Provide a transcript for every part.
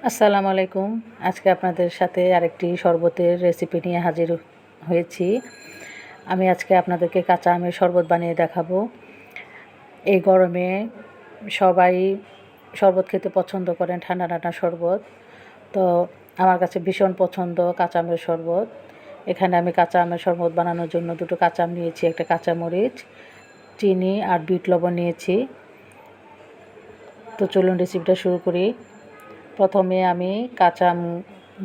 আসসালামু আলাইকুম। আজকে আপনাদের সাথে আরেকটি শরবতের রেসিপি নিয়ে হাজির হয়েছি। আমি আজকে আপনাদেরকে কাঁচা আমের শরবত বানিয়ে দেখাবো। এই গরমে সবাই শরবত খেতে পছন্দ করেন, ঠান্ডা ঠান্ডা শরবত। তো আমার কাছে ভীষণ পছন্দ কাঁচা আমের শরবত। এখানে আমি কাঁচা আমের শরবত বানানোর জন্য দুটো কাঁচা আম নিয়েছি, একটা কাঁচামরিচ, চিনি আর বিট লবণ নিয়েছি। তো চলুন রেসিপিটা শুরু করি। প্রথমে আমি কাঁচা আম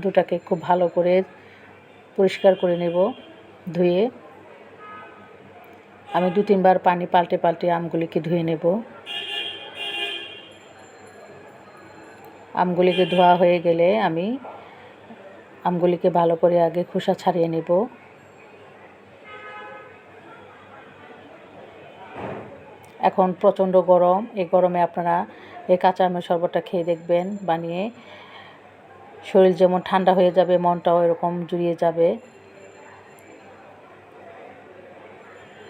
দুটাকে খুব ভালো করে পরিষ্কার করে নেব, ধুয়ে। আমি 2-3 বার পানি পাল্টে পাল্টে আমগুলিকে ধুয়ে নেব। আমগুলিকে ধোয়া হয়ে গেলে আমি আমগুলিকে ভালো করে আগে খোসা ছাড়িয়ে নেব। এখন প্রচণ্ড গরম, এই গরমে আপনারা এই কাঁচা আমের শরবতটা খেয়ে দেখবেন বানিয়ে। শরীর যেমন ঠান্ডা হয়ে যাবে, মনটাও এরকম জুড়িয়ে যাবে।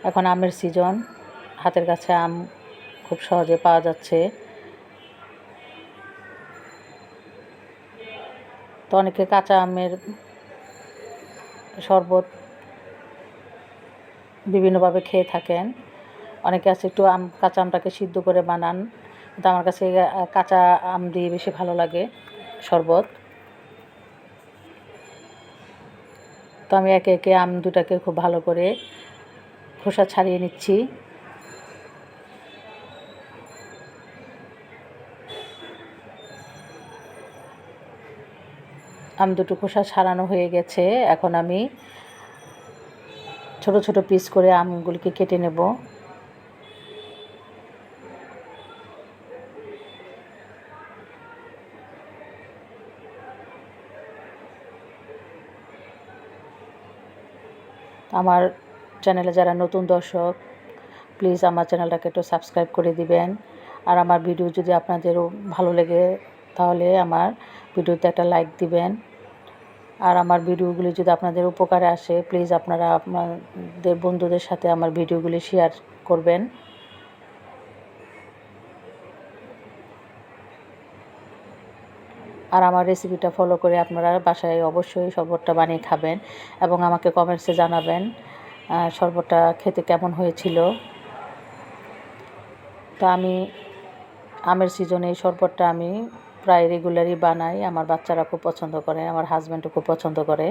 এখন আমের সিজন, হাতের কাছে আম খুব সহজে পাওয়া যাচ্ছে। তো অনেকে কাঁচা আমের শরবত বিভিন্নভাবে খেয়ে থাকেন। অনেকে আছে একটু কাঁচা আমটাকে সিদ্ধ করে বানান, কিন্তু আমার কাছে কাঁচা আম দিয়ে বেশি ভালো লাগে শরবত। তো আমি একে একে আম দুটাকে খুব ভালো করে খোসা ছাড়িয়ে নিচ্ছি। আম দুটো খোসা ছাড়ানো হয়ে গেছে। এখন আমি ছোট ছোট পিস করে আমগুলিকে কেটে নেব। আমার চ্যানেলে যারা নতুন দর্শক, প্লিজ আমার চ্যানেলটাকে একটু সাবস্ক্রাইব করে দিবেন। আর আমার ভিডিও যদি আপনাদেরও ভালো লেগে তাহলে আমার ভিডিওতে একটা লাইক দিবেন। আর আমার ভিডিওগুলি যদি আপনাদের উপকারে আসে, প্লিজ আপনারা আপনাদের বন্ধুদের সাথে আমার ভিডিওগুলি শেয়ার করবেন। আর আমার রেসিপিটা ফলো করে আপনারা বাসায় অবশ্যই শরবতটা বানিয়ে খাবেন এবং আমাকে কমেন্টসে জানাবেন শরবতটা খেতে কেমন হয়েছিল। তো আমি আমের সিজনে এই শরবতটা আমি প্রায় রেগুলারই বানাই। আমার বাচ্চারা খুব পছন্দ করে, আমার হাজব্যান্ডও খুব পছন্দ করে।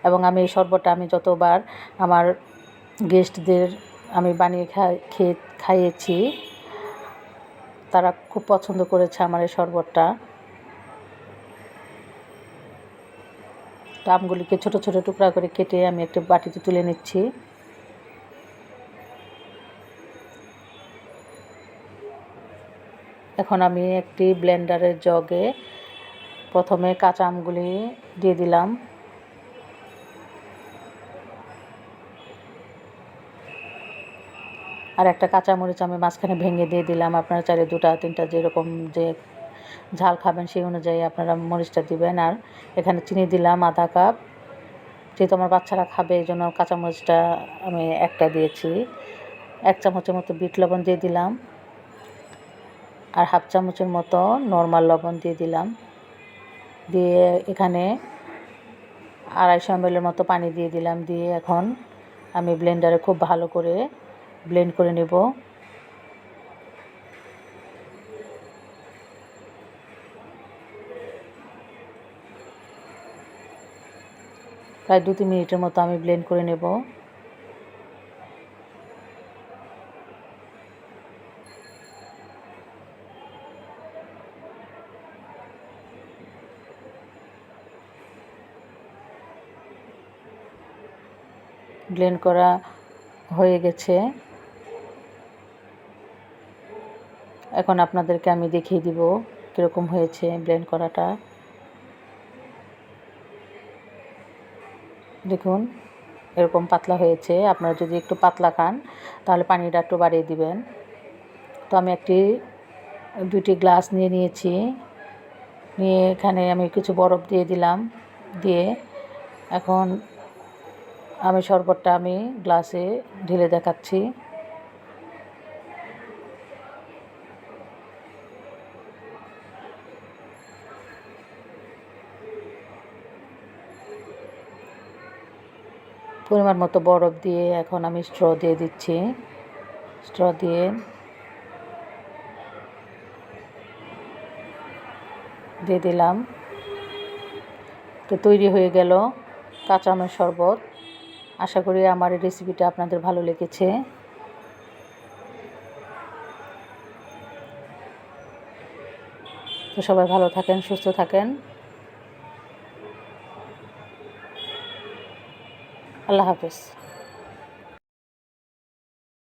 এবং আমি এই শরবতটা আমি যতবার আমার গেস্টদের আমি বানিয়ে খাইয়েছি, তারা খুব পছন্দ করেছে আমার এই শরবতটা। তো আমগুলিকে ছোট ছোট টুকরা করে কেটে আমি একটা বাটিতে তুলে নিচ্ছি। এখন আমি একটি ব্লেন্ডারের জগে প্রথমে কাঁচা আমগুলি দিয়ে দিলাম। আর একটা কাঁচামরিচ আমি মাঝখানে ভেঙে দিয়ে দিলাম। আপনারা চাইলে 2-3টা যেরকম যে ঝাল খাবেন সেই অনুযায়ী আপনারা মরিচটা দিবেন। আর এখানে চিনি দিলাম আধা কাপ, যেহেতু আমার বাচ্চারা খাবে এই জন্য কাঁচামরিচটা আমি একটা দিয়েছি। 1 চামচের মতো বিট লবণ দিয়ে দিলাম, আর 1/2 চামচের মতো নর্মাল লবণ দিয়ে দিলাম। দিয়ে এখানে 250 ml মতো পানি দিয়ে দিলাম। দিয়ে এখন আমি ব্লেন্ডারে খুব ভালো করে ব্লেন্ড করে নেব। প্রায় 2-3 মিনিটের মতো আমি ব্লেন্ড করে নেব। ব্লেন্ড করা হয়ে গেছে। এখন আপনাদেরকে আমি দেখিয়ে দিব কীরকম হয়েছে ব্লেন্ড করাটা। দেখুন এরকম পাতলা হয়েছে। আপনারা যদি একটু পাতলা খান তাহলে পানিটা একটু বাড়িয়ে দিবেন। তো আমি 2টি গ্লাস নিয়ে নিয়েছি। নিয়ে এখানে আমি কিছু বরফ দিয়ে দিলাম। দিয়ে এখন আমি শরবতটা আমি গ্লাসে ঢেলে দেখাচ্ছি। পরিমাণ মতো বরফ দিয়ে এখন আমি স্ট্র দিয়ে দিচ্ছি। স্ট্র দিয়ে দিলাম। তো তৈরি হয়ে গেল কাঁচা আমের শরবত। আশা করি আমার এই রেসিপিটা আপনাদের ভালো লেগেছে। তো সবাই ভালো থাকেন, সুস্থ থাকেন। আল্লাহ হাফেজ।